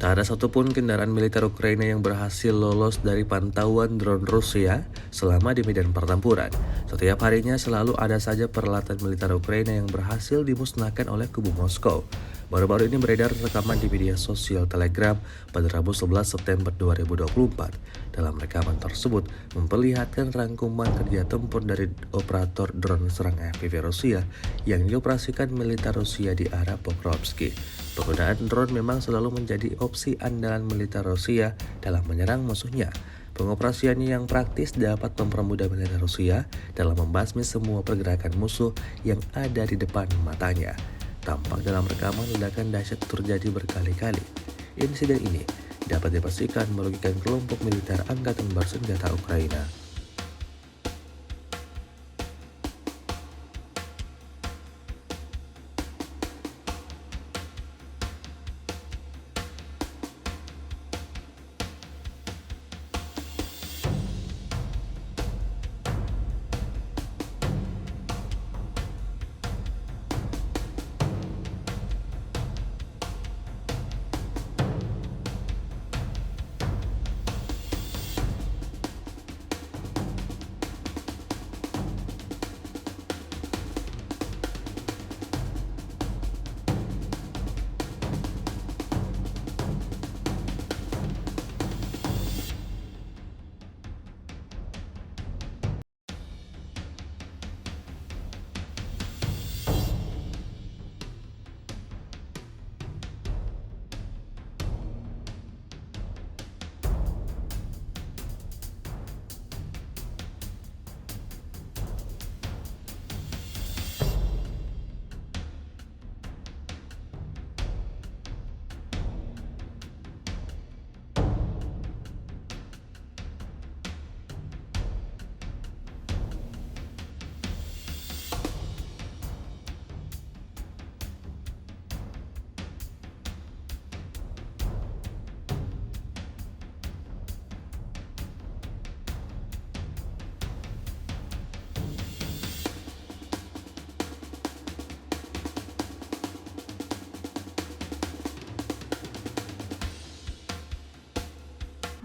Tak ada satupun kendaraan militer Ukraina yang berhasil lolos dari pantauan drone Rusia selama di medan pertempuran. Setiap harinya selalu ada saja peralatan militer Ukraina yang berhasil dimusnahkan oleh kubu Moskow. Baru-baru ini beredar rekaman di media sosial Telegram pada Rabu 11 September 2024. Dalam rekaman tersebut memperlihatkan rangkuman kerja tempur dari operator drone serang FPV Rusia yang dioperasikan militer Rusia di arah Pokrovsky. Penggunaan drone memang selalu menjadi opsi andalan militer Rusia dalam menyerang musuhnya. Pengoperasiannya yang praktis dapat mempermudah militer Rusia dalam membasmi semua pergerakan musuh yang ada di depan matanya. Tampak dalam rekaman ledakan dahsyat terjadi berkali-kali. Insiden ini dapat dipastikan merugikan kelompok militer angkatan bersenjata Ukraina.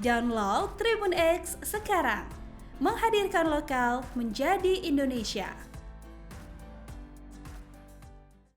Download Tribun X sekarang, menghadirkan lokal menjadi Indonesia.